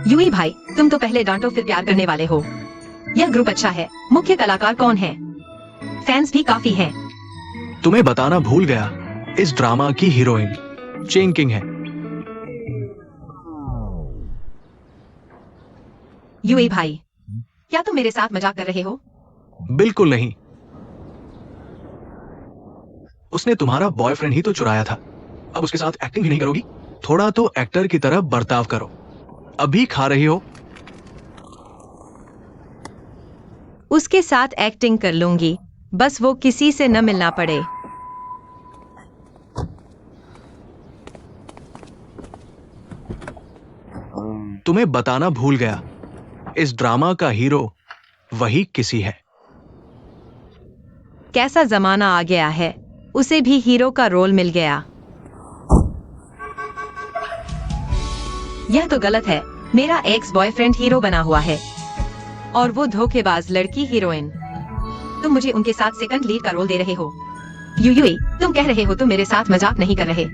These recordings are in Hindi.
यूई भाई, तुम तो पहले डांटो फिर प्यार करने वाले हो। यह ग्रुप अच्छा है। मुख्य कलाकार कौन है? फैंस भी काफी हैं। तुम्हें बताना भूल गया, इस ड्रामा की हीरोइन चेंग किंग है। यूई भाई, क्या तुम मेरे साथ मजाक कर रहे हो? बिल्कुल नहीं, उसने तुम्हारा बॉयफ्रेंड ही तो चुराया था। अब उसके साथ एक्टिंग भी नहीं करोगी? थोड़ा तो एक्टर की तरह बर्ताव करो। अभी खा रही हो? उसके साथ एक्टिंग कर लूंगी, बस वो किसी से न मिलना पड़े। तुम्हें बताना भूल गया, इस ड्रामा का हीरो वही किसी है। कैसा जमाना आ गया है, उसे भी हीरो का रोल मिल गया। यह तो गलत है। मेरा एक्स बॉयफ्रेंड हीरो बना हुआ है और वो धोखेबाज लड़की हीरोइन। तुम मुझे उनके साथ सेकंड लीड का रोल दे रहे हो। यूई, तुम कह रहे हो तुम मेरे साथ मजाक नहीं कर रहे।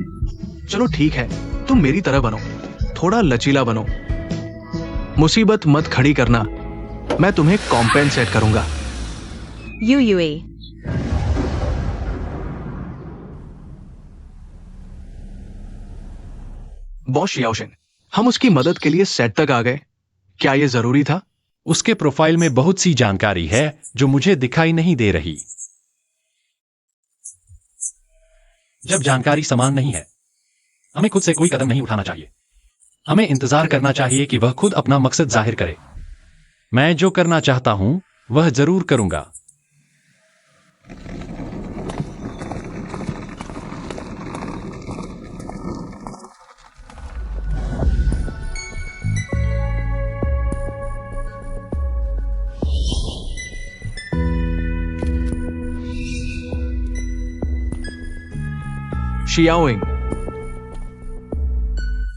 चलो ठीक है, तुम मेरी तरह बनो, थोड़ा लचीला बनो। मुसीबत मत खड़ी करना, मैं तुम्हें कॉम्पेंसेट करूंगा। यूई, बॉस शियाओशिन, हम उसकी मदद के लिए सेट तक आ गए। क्या यह जरूरी था? उसके प्रोफाइल में बहुत सी जानकारी है जो मुझे दिखाई नहीं दे रही। जब जानकारी समान नहीं है, हमें खुद से कोई कदम नहीं उठाना चाहिए। हमें इंतजार करना चाहिए कि वह खुद अपना मकसद जाहिर करे। मैं जो करना चाहता हूं वह जरूर करूंगा। शियाओइंग,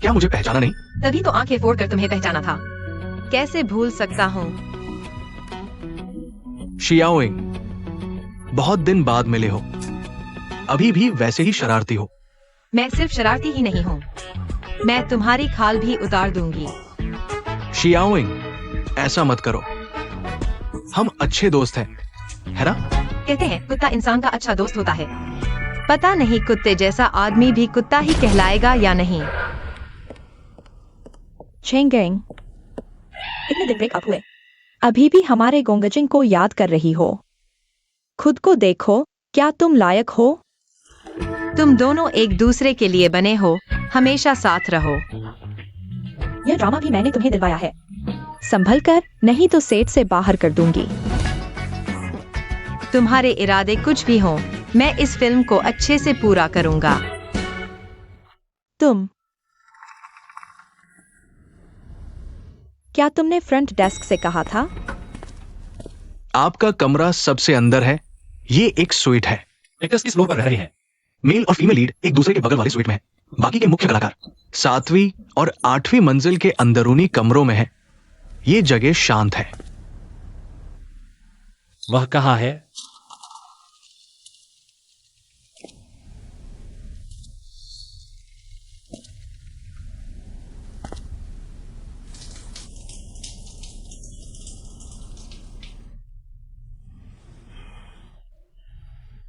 क्या मुझे पहचाना नहीं? तभी तो आंखें फोड़कर तुम्हें पहचाना था। कैसे भूल सकता हूँ? शियाओइंग, बहुत दिन बाद मिले हो, अभी भी वैसे ही शरारती हो। मैं सिर्फ शरारती ही नहीं हूँ, मैं तुम्हारी खाल भी उतार दूंगी। शियाओइंग, ऐसा मत करो, हम अच्छे दोस्त हैं, है ना? कहते हैं कुत्ता इंसान का अच्छा दोस्त होता है। पता नहीं कुत्ते जैसा आदमी भी कुत्ता ही कहलाएगा या नहीं। चेंगिंग, इतने दिन ब्रेकअप हुए, अभी भी हमारे गोंगजिंग को याद कर रही हो? खुद को देखो, क्या तुम लायक हो? तुम दोनों एक दूसरे के लिए बने हो, हमेशा साथ रहो। यह ड्रामा भी मैंने तुम्हें दिलवाया है। संभल कर, नहीं तो सेट से बाहर कर दूंगी। तुम्हारे इरादे कुछ भी हों, मैं इस फिल्म को अच्छे से पूरा करूंगा। क्या तुमने फ्रंट डेस्क से कहा था? आपका कमरा सबसे अंदर है, ये एक स्वीट है। एक्टर्स किस फ्लोर पर रह रहे हैं? मेल और फीमेल लीड एक दूसरे के बगल वाले स्वीट में है। बाकी के मुख्य कलाकार 7वीं और 8वीं मंजिल के अंदरूनी कमरों में है। ये जगह शांत है। वह कहाँ है?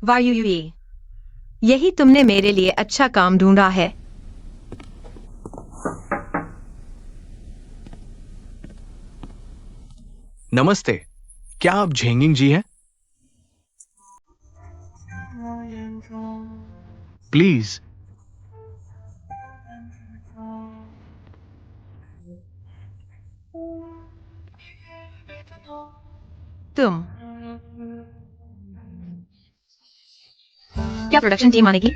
वायुयुई, यही तुमने मेरे लिए अच्छा काम ढूंढा है। नमस्ते, क्या आप झेंगिंग जी हैं? प्लीज। तुम क्या प्रोडक्शन टीम मानेगी?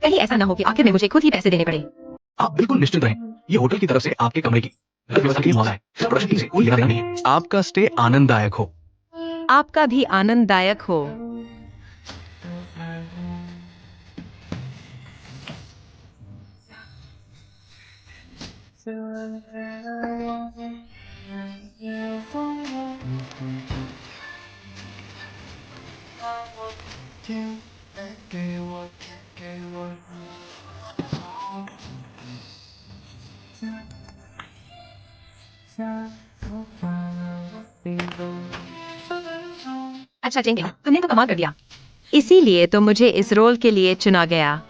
कहीं ऐसा न हो कि आखिर में मुझे खुद ही पैसे देने पड़े। आप बिल्कुल निश्चिंत रहें, ये होटल की तरफ से आपके कमरे की व्यवस्था के लिए मौका है। प्रोडक्शन टीम से कोई लेना देना नहीं है। आपका स्टे आनंददायक हो। आपका भी आनंददायक हो। अच्छा चेंग, तुमने तो कमाल कर दिया। इसीलिए तो मुझे इस रोल के लिए चुना गया।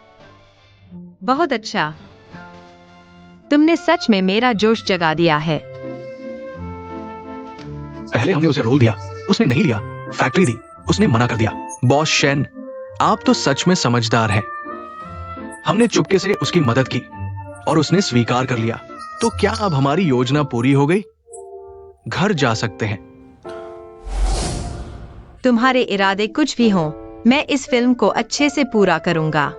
बहुत अच्छा, तुमने सच में मेरा जोश जगा दिया है। पहले हमने उसे रोल दिया, उसने नहीं लिया। फैक्ट्री दी, उसने मना कर दिया। बॉस शेन, आप तो सच में समझदार हैं। हमने चुपके से उसकी मदद की और उसने स्वीकार कर लिया। तो क्या अब हमारी योजना पूरी हो गई? घर जा सकते हैं। तुम्हारे इरादे कुछ भी हों, मैं इस फिल्म को अच्छे से पूरा करूंगा।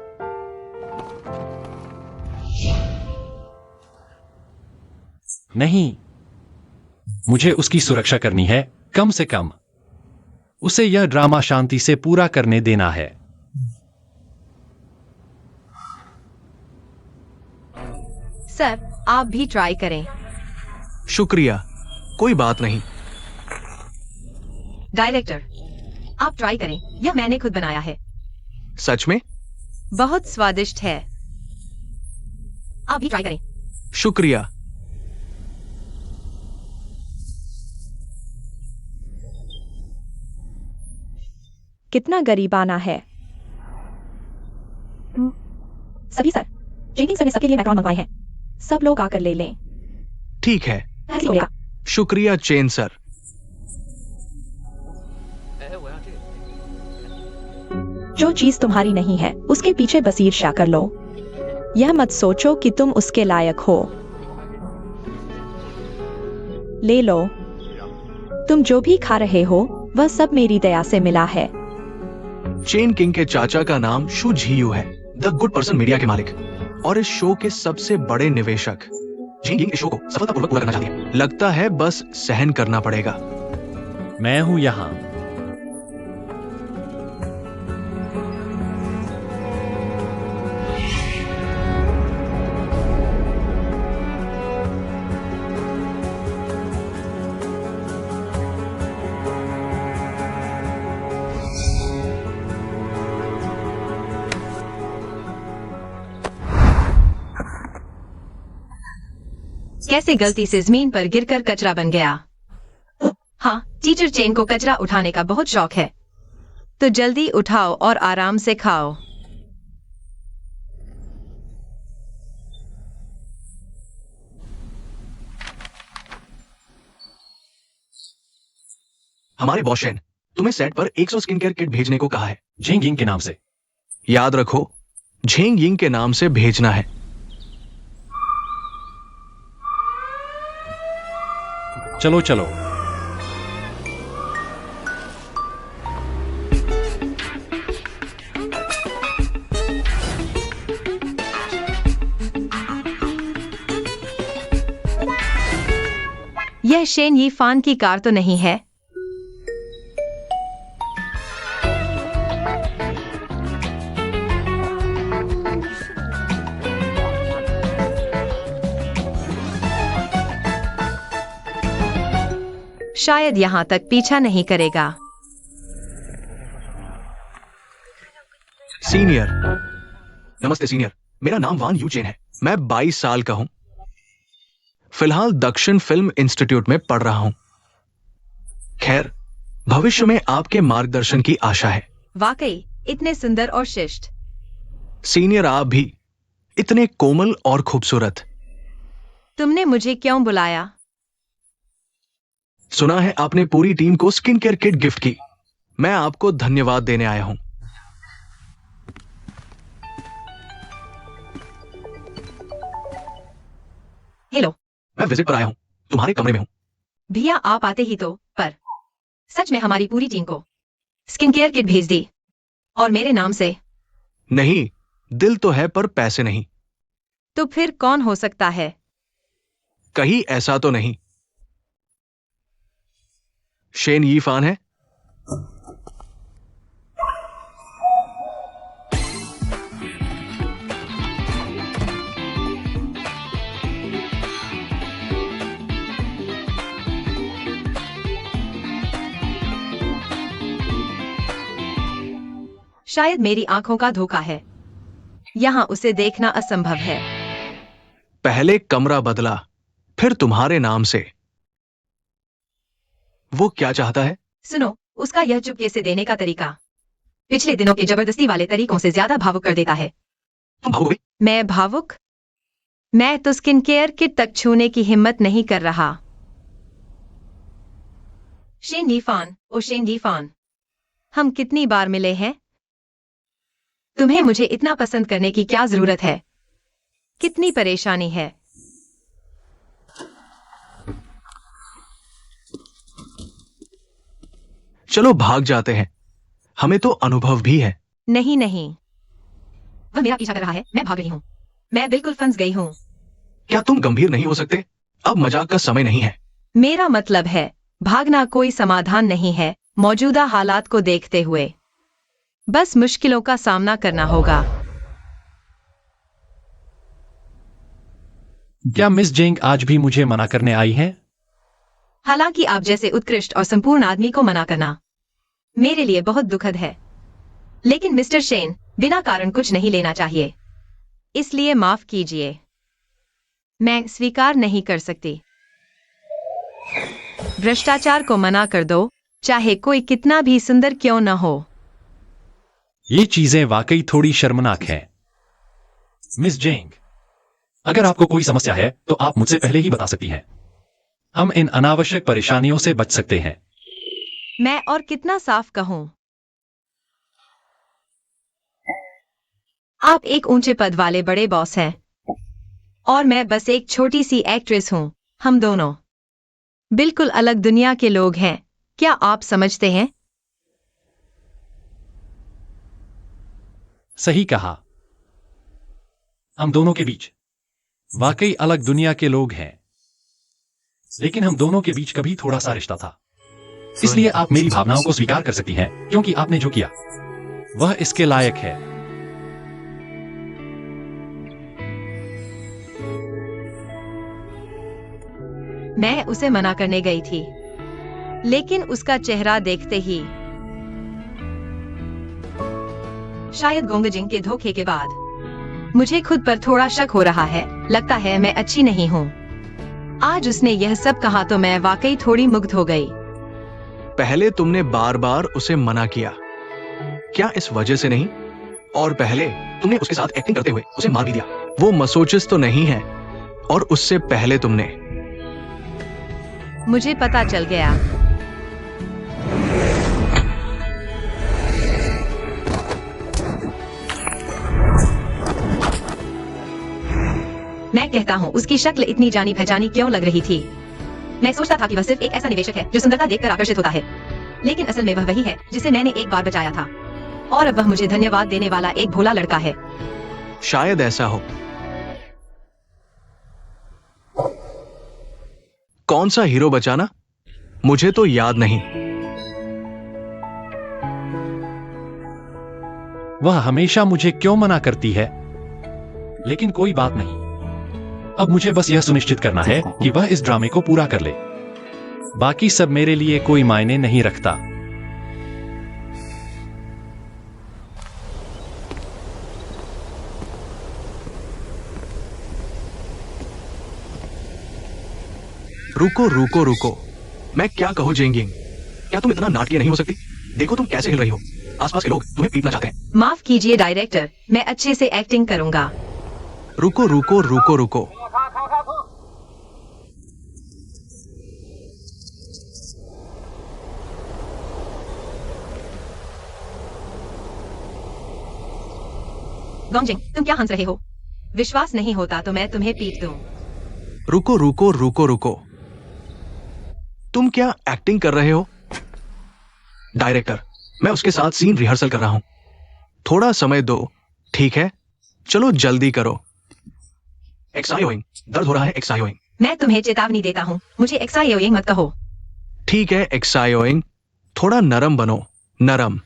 नहीं, मुझे उसकी सुरक्षा करनी है। कम से कम उसे यह ड्रामा शांति से पूरा करने देना है। सर, आप भी ट्राई करें। शुक्रिया, कोई बात नहीं। डायरेक्टर, आप ट्राई करें, यह मैंने खुद बनाया है। सच में? बहुत स्वादिष्ट है। आप भी ट्राई करें। शुक्रिया। कितना गरीबाना है। सभी सर, जेनिंग सर ने सबके लिए बैकग्राउंड मंगवाए हैं। सब लोग आकर ले लें। ठीक है। ऐसे हो गया। शुक्रिया चेन सर। जो चीज तुम्हारी नहीं है उसके पीछे बस ईर्ष्या कर लो। यह मत सोचो कि तुम उसके लायक हो। ले लो। तुम जो भी खा रहे हो वह सब मेरी दया से मिला है। चेन किंग के चाचा का नाम शू झियू है, द गुड पर्सन मीडिया के मालिक और इस शो के सबसे बड़े निवेशक। चेन किंग इस शो को सफलतापूर्वक पूरा करना चाहती है। लगता है बस सहन करना पड़ेगा। मैं हूं यहां। कैसे गलती से जमीन पर गिरकर कचरा बन गया। हाँ, टीचर चेन को कचरा उठाने का बहुत शौक है। तो जल्दी उठाओ और आराम से खाओ। हमारे बॉस शेन तुम्हें सेट पर 100 स्किन केयर किट भेजने को कहा है। झिंग यिंग के नाम से। याद रखो, झेंग यिंग के नाम से भेजना है। चलो चलो। यह शेन यी फान की कार तो नहीं है? शायद यहां तक पीछा नहीं करेगा। सीनियर, नमस्ते सीनियर, मेरा नाम वान यू चेन है। मैं 22 साल का हूं। फिलहाल दक्षिण फिल्म इंस्टीट्यूट में पढ़ रहा हूं। खैर, भविष्य में आपके मार्गदर्शन की आशा है। वाकई इतने सुंदर और शिष्ट। सीनियर, आप भी इतने कोमल और खूबसूरत। तुमने मुझे क्यों बुलाया? सुना है आपने पूरी टीम को स्किन केयर किट गिफ्ट की। मैं आपको धन्यवाद देने आया हूं। हेलो, मैं विजिट पर आया हूं, तुम्हारे कमरे में हूं। भैया आप आते ही तो, पर सच में हमारी पूरी टीम को स्किन केयर किट भेज दी और मेरे नाम से। नहीं, दिल तो है पर पैसे नहीं। तो फिर कौन हो सकता है? कहीं ऐसा तो नहीं शेन यी फान है? शायद मेरी आंखों का धोखा है। यहां उसे देखना असंभव है। पहले कमरा बदला, फिर तुम्हारे नाम से। वो क्या चाहता है? सुनो, उसका यह चुपके से देने का तरीका पिछले दिनों के जबरदस्ती वाले तरीकों से ज्यादा भावुक कर देता है। तुम भावुक हो गई? मैं भावुक? मैं तो स्किन केयर किट तक छूने की हिम्मत नहीं कर रहा। शेन लीफान, ओ शेन लीफान, हम कितनी बार मिले हैं? तुम्हें मुझे इतना पसंद करने की क्या जरूरत है? कितनी परेशानी है। चलो भाग जाते हैं, हमें तो अनुभव भी है। नहीं नहीं, वह मेरा पीछा कर रहा है, मैं भाग रही हूँ। मैं बिल्कुल फंस गई हूँ। क्या तुम गंभीर नहीं हो सकते? अब मजाक का समय नहीं है। मेरा मतलब है, भागना कोई समाधान नहीं है मौजूदा हालात को देखते हुए। बस मुश्किलों का सामना करना होगा। क्या मिस जेंग आज भी मुझे मना करने आई है? हालांकि आप जैसे उत्कृष्ट और संपूर्ण आदमी को मना करना मेरे लिए बहुत दुखद है, लेकिन मिस्टर शेन, बिना कारण कुछ नहीं लेना चाहिए, इसलिए माफ कीजिए। मैं स्वीकार नहीं कर सकती। भ्रष्टाचार को मना कर दो, चाहे कोई कितना भी सुंदर क्यों न हो। ये चीजें वाकई थोड़ी शर्मनाक हैं। मिस जेंग, अगर आपको कोई समस्या है तो आप मुझसे पहले ही बता सकती हैं। हम इन अनावश्यक परेशानियों से बच सकते हैं। मैं और कितना साफ कहूं? आप एक ऊंचे पद वाले बड़े बॉस हैं और मैं बस एक छोटी सी एक्ट्रेस हूं। हम दोनों बिल्कुल अलग दुनिया के लोग हैं, क्या आप समझते हैं? सही कहा, हम दोनों के बीच वाकई अलग दुनिया के लोग हैं, लेकिन हम दोनों के बीच कभी थोड़ा सा रिश्ता था। इसलिए आप मेरी भावनाओं को स्वीकार कर सकती हैं, क्योंकि आपने जो किया वह इसके लायक है। मैं उसे मना करने गई थी, लेकिन उसका चेहरा देखते ही, शायद गोंगजिंग के धोखे के बाद, मुझे खुद पर थोड़ा शक हो रहा है। लगता है मैं अच्छी नहीं हूँ। आज उसने यह सब कहा तो मैं वाकई थोड़ी मुग्ध हो गई। पहले तुमने बार बार उसे मना किया, क्या इस वजह से नहीं? और पहले तुमने उसके साथ एक्टिंग करते हुए उसे मार भी दिया। वो मसोचिस तो नहीं है, और उससे पहले तुमने। मुझे पता चल गया। मैं कहता हूँ, उसकी शक्ल इतनी जानी पहचानी क्यों लग रही थी? मैं सोचता था कि वह सिर्फ एक ऐसा निवेशक है जो सुंदरता देखकर आकर्षित होता है, लेकिन असल में वह वही है जिसे मैंने एक बार बचाया था, और अब वह मुझे धन्यवाद देने वाला एक भोला लड़का है। शायद ऐसा हो। कौन सा हीरो बचाना? मुझे तो याद नहीं। वह हमेशा मुझे क्यों मना करती है? लेकिन कोई बात नहीं, अब मुझे बस यह सुनिश्चित करना है कि वह इस ड्रामे को पूरा कर ले। बाकी सब मेरे लिए कोई मायने नहीं रखता। रुको रुको रुको, मैं क्या कहूं जेंगिंग, क्या तुम इतना नाटकीय नहीं हो सकती? देखो तुम कैसे हिल रही हो, आसपास के लोग तुम्हें पीटना चाहते हैं। माफ कीजिए डायरेक्टर, मैं अच्छे से एक्टिंग करूंगा। रुको रुको रुको रुको, गोंगजिंग, तुम क्या हंस रहे हो? विश्वास नहीं होता तो मैं तुम्हें पीट दूं। रुको रुको रुको रुको, तुम क्या एक्टिंग कर रहे हो? डायरेक्टर, मैं उसके साथ सीन रिहर्सल कर रहा हूं, थोड़ा समय दो, ठीक है? चलो जल्दी करो। एक्साइयोइंग, दर्द हो रहा है एक्साइयोइंग। मैं तुम्हें चेतावनी देता हूँ, मुझे एक्साइयोइंग मत कहो। ठीक है एक्साइयोइंग, थोड़ा नरम बनो, नरम।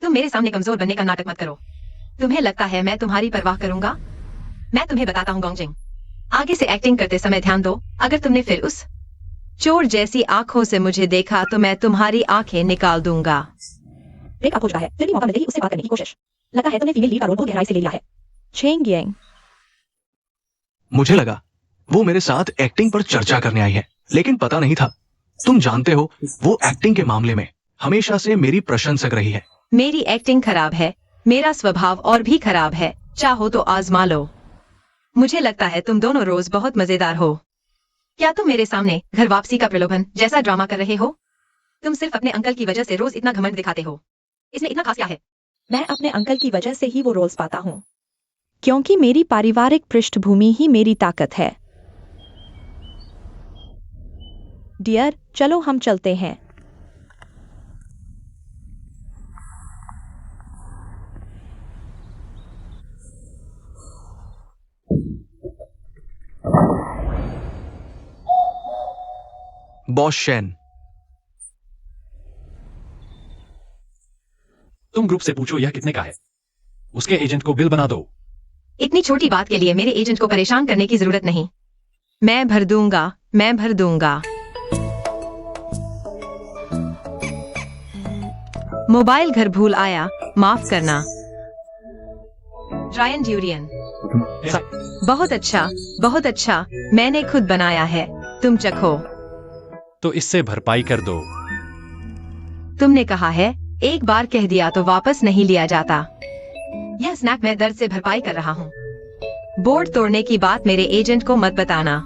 तुम मेरे सामने कमजोर बनने का नाटक मत करो। तुम्हें लगता है मैं तुम्हारी परवाह करूंगा? मैं तुम्हें बताता हूँ गोंगजिंग, आगे से एक्टिंग करते समय ध्यान दो। अगर तुमने फिर उस चोर जैसी आंखों से मुझे देखा तो मैं तुम्हारी आंखें निकाल दूंगा। ब्रेक अप हो चुका है, फिर भी मौका मिलते ही उससे बात करने की कोशिश। लगता है तुमने फीमेल लीड का रोल बहुत गहराई से ले लिया है। चेंग यांग, मुझे लगा वो मेरे साथ एक्टिंग पर चर्चा करने आई है, लेकिन पता नहीं था तुम जानते हो वो एक्टिंग के मामले में हमेशा से मेरी प्रशंसक रही है। मेरी एक्टिंग खराब है, मेरा स्वभाव और भी खराब है, चाहो तो आजमा लो। मुझे लगता है तुम दोनों रोज बहुत मजेदार हो। क्या तुम मेरे सामने घर वापसी का प्रलोभन जैसा ड्रामा कर रहे हो? तुम सिर्फ अपने अंकल की वजह से रोज इतना घमंड दिखाते हो। इसमें इतना खास क्या है? मैं अपने अंकल की वजह से ही वो रोल्स पाता हूँ, क्योंकि मेरी पारिवारिक पृष्ठभूमि ही मेरी ताकत है। डियर, चलो हम चलते हैं। बॉस शेन, तुम ग्रुप से पूछो यह कितने का है। उसके एजेंट को बिल बना दो। इतनी छोटी बात के लिए मेरे एजेंट को परेशान करने की जरूरत नहीं। मैं भर दूंगा, मैं भर दूंगा। मोबाइल घर भूल आया, माफ करना। Ryan durian. ऐसा बहुत अच्छा, बहुत अच्छा। मैंने खुद बनाया है, तुम चखो। तो इससे भरपाई कर दो। तुमने कहा है, एक बार कह दिया तो वापस नहीं लिया जाता। यह स्नैक मैं दर्द से भरपाई कर रहा हूँ। बोर्ड तोड़ने की बात मेरे एजेंट को मत बताना।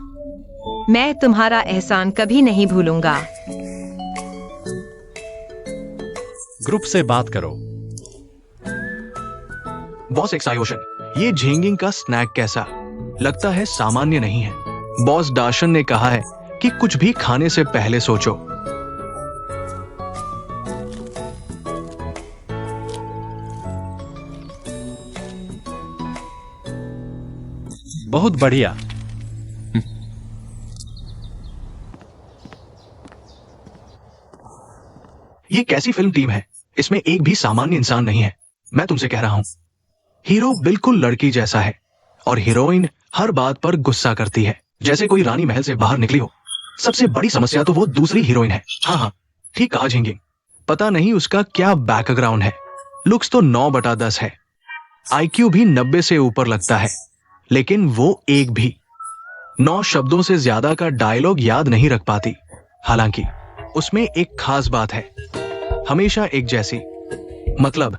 मैं तुम्हारा एहसान कभी नहीं भूलूंगा। ग्रुप से बात करो। बॉस एक्सायोशन, ये झींगिंग का स्नैक कैसा लगता है? सामान्य नहीं है। बॉस डाशन ने कहा है कि कुछ भी खाने से पहले सोचो। बहुत बढ़िया। ये कैसी फिल्म टीम है? इसमें एक भी सामान्य इंसान नहीं है। मैं तुमसे कह रहा हूं, हीरो बिल्कुल लड़की जैसा है और हीरोइन हर बात पर गुस्सा करती है, जैसे कोई रानी महल से बाहर निकली हो। सबसे बड़ी समस्या तो वो दूसरी हीरोइन है। हाँ, ठीक कहा झिंगिंग। पता नहीं उसका क्या बैकग्राउंड है। लुक्स तो 9/10 है, IQ भी 90 से ऊपर लगता है, लेकिन वो एक भी 9 शब्दों से ज्यादा का डायलॉग याद नहीं रख पाती। हालांकि उसमें एक खास बात है, हमेशा एक जैसी। मतलब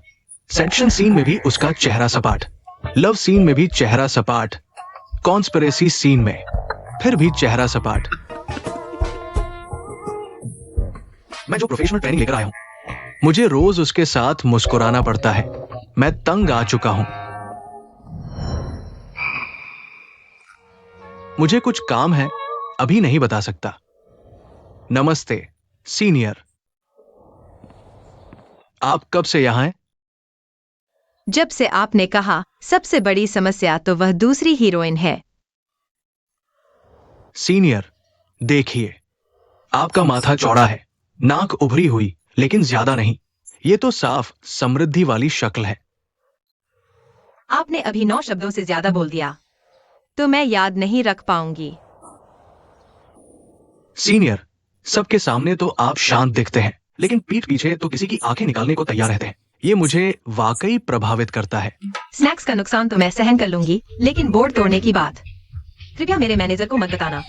सेक्शन सीन में भी उसका चेहरा सपाट, लव सीन में भी चेहरा सपाट, कॉन्स्पिरेसी सीन में फिर भी चेहरा सपाट। मैं जो प्रोफेशनल ट्रेनिंग लेकर आया हूं, मुझे रोज उसके साथ मुस्कुराना पड़ता है। मैं तंग आ चुका हूं। मुझे कुछ काम है, अभी नहीं बता सकता। नमस्ते सीनियर, आप कब से यहां हैं? जब से आपने कहा सबसे बड़ी समस्या तो वह दूसरी हीरोइन है। सीनियर, देखिए, आपका माथा चौड़ा है, नाक उभरी हुई, लेकिन ज्यादा नहीं। ये तो साफ समृद्धि वाली शक्ल है। आपने अभी 9 शब्दों से ज्यादा बोल दिया, तो मैं याद नहीं रख पाऊंगी। सीनियर, सबके सामने तो आप शांत दिखते हैं, लेकिन पीठ पीछे तो किसी की आंखें निकालने को तैयार रहते हैं। ये मुझे वाकई प्रभावित करता है। स्नैक्स का नुकसान तो मैं सहन कर लूंगी, लेकिन बोर्ड तोड़ने की बात कृपया मेरे मैनेजर को मत बताना।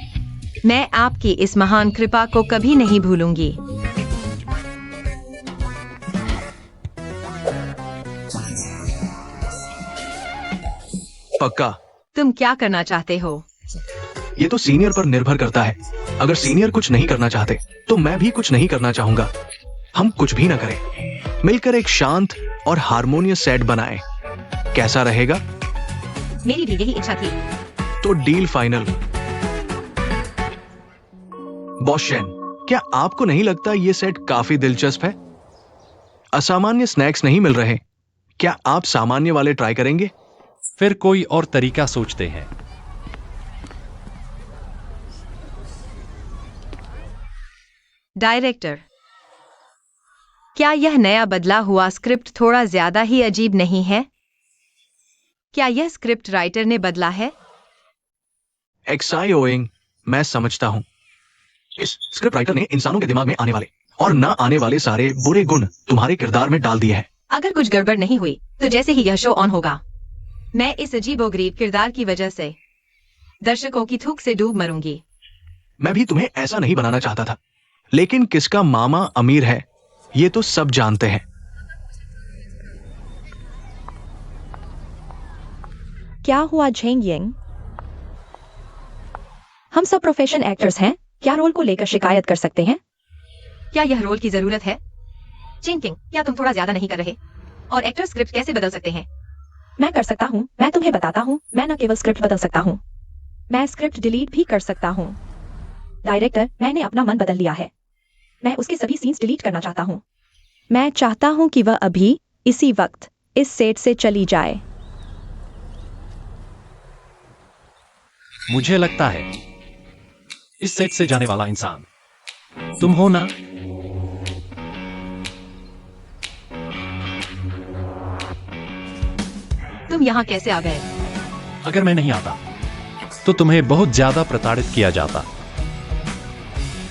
मैं आपकी इस महान कृपा को कभी नहीं भूलूंगी। पक्का? तुम क्या करना चाहते हो? ये तो सीनियर पर निर्भर करता है। अगर सीनियर कुछ नहीं करना चाहते, तो मैं भी कुछ नहीं करना चाहूंगा। हम कुछ भी ना करें, मिलकर एक शांत और हार्मोनियस सेट बनाएं। कैसा रहेगा? मेरी भी यही इच्छा थी। तो डील फाइनल। बॉस शेन, क्या आपको नहीं लगता ये सेट काफी दिलचस्प है? असामान्य स्नैक्स नहीं मिल रहे, क्या आप सामान्य वाले ट्राई करेंगे? फिर कोई और तरीका सोचते हैं। डायरेक्टर, क्या यह नया बदला हुआ स्क्रिप्ट थोड़ा ज्यादा ही अजीब नहीं है? क्या यह स्क्रिप्ट राइटर ने बदला है? एक्साइओइंग, मैं समझता हूं। इस स्क्रिप्ट राइटर ने इंसानों के दिमाग में आने वाले और ना आने वाले सारे बुरे गुण तुम्हारे किरदार में डाल दिए हैं। अगर कुछ गड़बड़ नहीं हुई तो जैसे ही यह शो ऑन होगा, मैं इस अजीबोगरीब किरदार की वजह से दर्शकों की थूक से डूब मरूंगी। मैं भी तुम्हें ऐसा नहीं बनाना चाहता था, लेकिन किसका मामा अमीर है ये तो सब जानते हैं। क्या हुआ झेंग यिंग? हम सब प्रोफेशन एक्टर्स हैं, क्या रोल को लेकर शिकायत कर सकते हैं? क्या यह रोल की जरूरत है? चिंकिंग, क्या तुम थोड़ा ज्यादा नहीं कर रहे? और एक्टर स्क्रिप्ट कैसे बदल सकते हैं? मैं कर सकता हूँ, मैं तुम्हें बताता हूँ। मैं न केवल स्क्रिप्ट बदल सकता हूँ, मैं स्क्रिप्ट डिलीट भी कर सकता हूँ। डायरेक्टर, मैंने अपना मन बदल लिया है। मैं उसके सभी सीन्स डिलीट करना चाहता हूँ। मैं चाहता हूँ कि वह अभी इसी वक्त इस सेट से चली जाए। मुझे लगता है इस सेट से जाने वाला इंसान तुम हो ना? तुम यहाँ कैसे आ गए? अगर मैं नहीं आता तो तुम्हें बहुत ज्यादा प्रताड़ित किया जाता।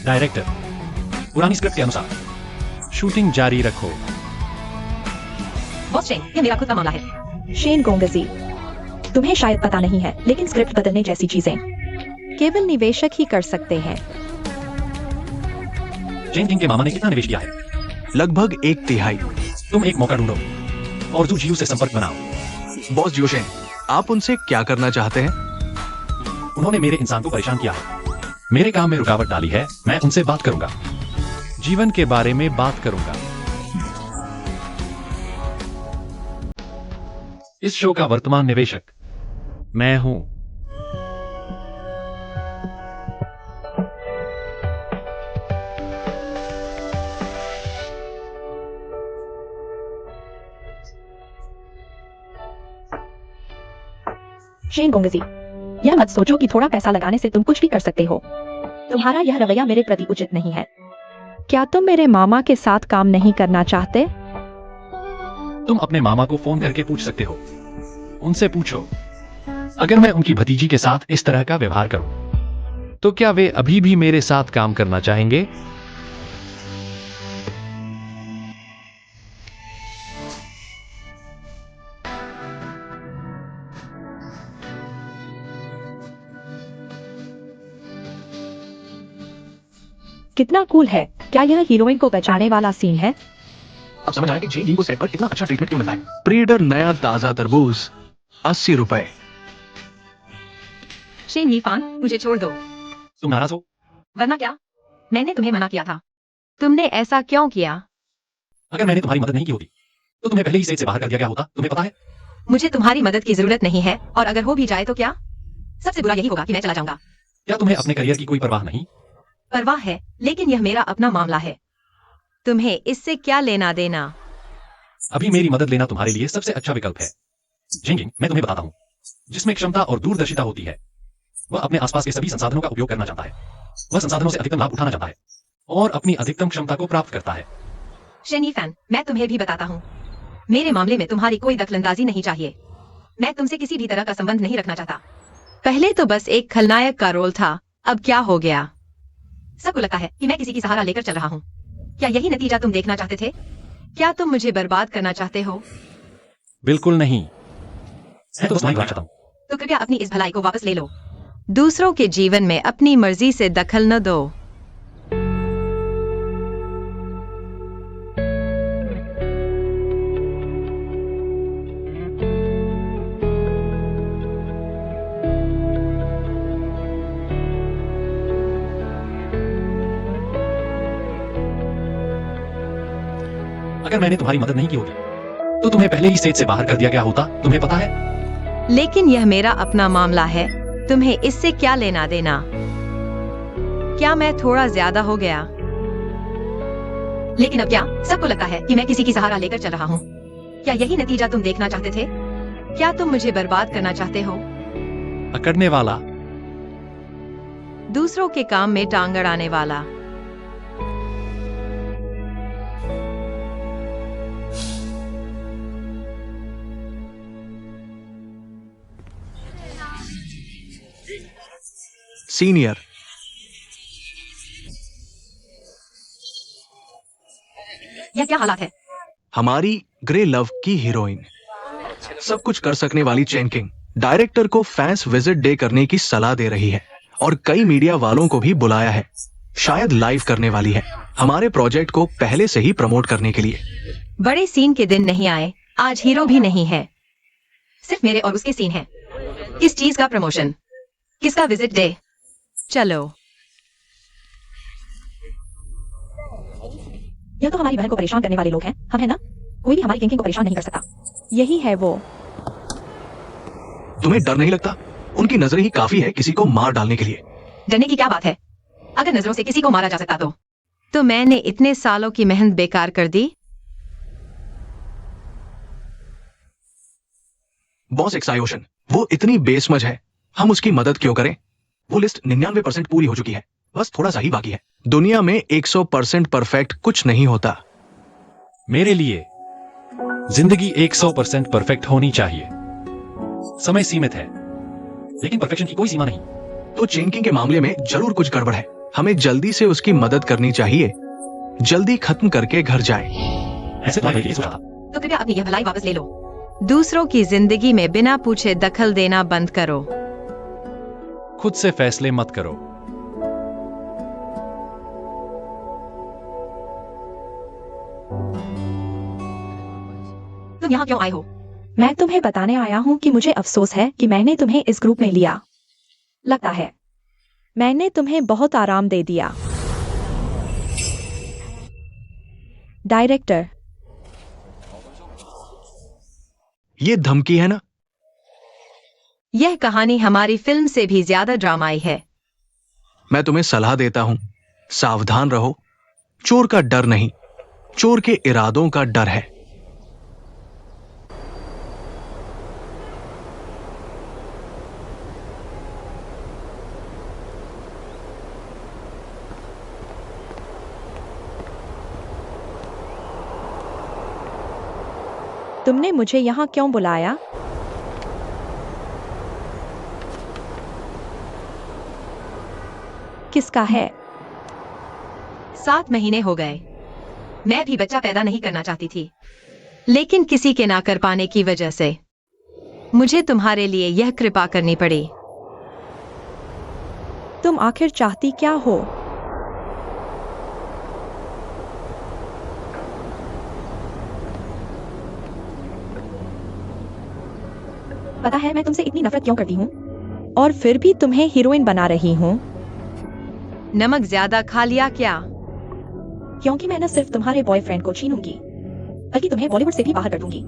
डायरेक्टर, पुरानी स्क्रिप्ट के अनुसार शूटिंग जारी रखो। बॉस शेन, यह मेरा खुद का मामला है। शेन गोंगजी, तुम्हें शायद पता नहीं है, लेकिन स्क्रिप्ट बदलने जैसी चीजें केवल निवेशक ही कर सकते हैं। जेन किंग के मामा ने कितना निवेश किया है? लगभग 1/3। तुम एक मौका ढूंढो और जू जियू से संपर्क बनाओ। बॉस जोशेन, आप उनसे क्या करना चाहते हैं? उन्होंने मेरे इंसान को परेशान किया है, मेरे काम में रुकावट डाली है। मैं उनसे बात करूंगा, जीवन के बारे में बात करूंगा। इस शो का वर्तमान निवेशक मैं हूं। शेन गोंगजी, यह मत सोचो कि थोड़ा पैसा लगाने से तुम कुछ भी कर सकते हो। तुम्हारा यह रवैया मेरे प्रति उचित नहीं है। क्या तुम मेरे मामा के साथ काम नहीं करना चाहते? तुम अपने मामा को फोन करके पूछ सकते हो। उनसे पूछो, अगर मैं उनकी भतीजी के साथ इस तरह का व्यवहार करूं तो क्या वे अभी भी मेरे साथ काम करना चाहेंगे? कितना कूल है। क्या यह हीरोइन को बचाने वाला सीन है? अब समझ आया कि जेन को सेट पर कितना अच्छा ट्रीटमेंट क्यों मिलता है। प्रीडर नया ताजा तरबूज 80 रुपए। शेन यीफान, मुझे छोड़ दो। तुम नाराज हो? वरना क्या? मैंने तुम्हें मना किया था। तुमने ऐसा क्यों किया? अगर मैंने तुम्हारी मदद नहीं की होती तो तुम्हें पहले ही सेट से बाहर कर दिया गया होता। तुम्हें पता है? मुझे तुम्हारी मदद की जरूरत नहीं है, और अगर हो भी जाए तो क्या? सबसे बुरा यही होगा कि मैं चला जाऊंगा। क्या तुम्हें अपने करियर की कोई परवाह नहीं? परवाह है, लेकिन यह मेरा अपना मामला है। तुम्हें इससे क्या लेना देना? अभी मेरी मदद लेना तुम्हारे लिए सबसे अच्छा विकल्प है। जिंगिंग, मैं तुम्हें बताता हूं, जिसमें क्षमता और दूरदर्शिता होती है वह अपने आसपास के सभी संसाधनों का उपयोग करना चाहता है। वह संसाधनों से अधिकतम लाभ उठाना चाहता है और अपनी अधिकतम क्षमता को प्राप्त करता है। शेन यीफान, मैं तुम्हें भी बताता हूँ, मेरे मामले में तुम्हारी कोई दखलंदाजी नहीं चाहिए। मैं तुमसे किसी भी तरह का संबंध नहीं रखना चाहता। पहले तो बस एक खलनायक का रोल था, अब क्या हो गया? सबको लगता है कि मैं किसी की सहारा लेकर चल रहा हूँ। क्या यही नतीजा तुम देखना चाहते थे? क्या तुम मुझे बर्बाद करना चाहते हो? बिल्कुल नहीं, मैं तो बस तुम्हारी भलाई चाहता हूं। तो कृपया अपनी इस भलाई को वापस ले लो। दूसरों के जीवन में अपनी मर्जी से दखल न दो। अगर मैंने तुम्हारी मदद नहीं की होती तो तुम्हें पहले ही सेट से बाहर कर दिया गया होता। तुम्हें पता है? लेकिन यह मेरा अपना मामला है, तुम्हें इससे क्या लेना देना? क्या मैं थोड़ा ज्यादा हो गया? लेकिन अब क्या? सबको लगता है कि मैं किसी की सहारा लेकर चल रहा हूँ। क्या यही नतीजा तुम देखना चाहते थे? क्या तुम मुझे बर्बाद करना चाहते हो? अकड़ने वाला, दूसरों के काम में टांग अड़ाने वाला। सीनियर, यह क्या हालात है? हमारी ग्रे लव की हीरोइन, सब कुछ कर सकने वाली चेन किंग डायरेक्टर को फैंस विजिट डे करने की सलाह दे रही है और कई मीडिया वालों को भी बुलाया है। शायद लाइव करने वाली है, हमारे प्रोजेक्ट को पहले से ही प्रमोट करने के लिए। बड़े सीन के दिन नहीं आए, आज हीरो भी नहीं है, सिर्फ मेरे और उसके सीन हैं। किस चीज का प्रमोशन, किसका विजिट डे? चलो। यह तो हमारी बहन को परेशान करने वाले लोग हैं, हम है ना? कोई भी हमारी किंग को परेशान नहीं कर सकता। यही है वो। तुम्हें डर नहीं लगता? उनकी नजरें ही काफी है किसी को मार डालने के लिए। डरने की क्या बात है? अगर नजरों से किसी को मारा जा सकता तो मैंने इतने सालों की मेहनत बेकार कर दी। बॉस एक्सायोशन, वो इतनी बेसमझ है, हम उसकी मदद क्यों करें? वो लिस्ट 99% पूरी हो चुकी है, बस थोड़ा सा ही बाकी है। दुनिया में 100% परफेक्ट कुछ नहीं होता। मेरे लिए जिंदगी 100% परफेक्ट होनी चाहिए। समय सीमित है, लेकिन परफेक्शन की कोई सीमा नहीं। तो चेंकिंग के मामले में जरूर कुछ गड़बड़ है। हमें जल्दी से उसकी मदद करनी चाहिए, जल्दी खत्म करके घर जाए। ऐसे तो मैं सोचा था। तो कृपया अपनी यह भलाई वापस ले लो। दूसरों की जिंदगी में बिना पूछे दखल देना बंद करो। खुद से फैसले मत करो। तुम यहाँ क्यों आए हो? मैं तुम्हें बताने आया हूँ कि मुझे अफसोस है कि मैंने तुम्हें इस ग्रुप में लिया। लगता है मैंने तुम्हें बहुत आराम दे दिया। डायरेक्टर, ये धमकी है ना? यह कहानी हमारी फिल्म से भी ज्यादा ड्रामाई है। मैं तुम्हें सलाह देता हूं, सावधान रहो। चोर का डर नहीं, चोर के इरादों का डर है। तुमने मुझे यहाँ क्यों बुलाया? किसका है? 7 महीने हो गए। मैं भी बच्चा पैदा नहीं करना चाहती थी, लेकिन किसी के ना कर पाने की वजह से मुझे तुम्हारे लिए यह कृपा करनी पड़ी। तुम आखिर चाहती क्या हो? पता है मैं तुमसे इतनी नफरत क्यों करती हूँ, और फिर भी तुम्हें हीरोइन बना रही हूँ। नमक ज्यादा खा लिया क्या? क्योंकि मैं न सिर्फ तुम्हारे बॉयफ्रेंड को छीनूंगी, बल्कि तुम्हें बॉलीवुड से भी बाहर कर दूंगी।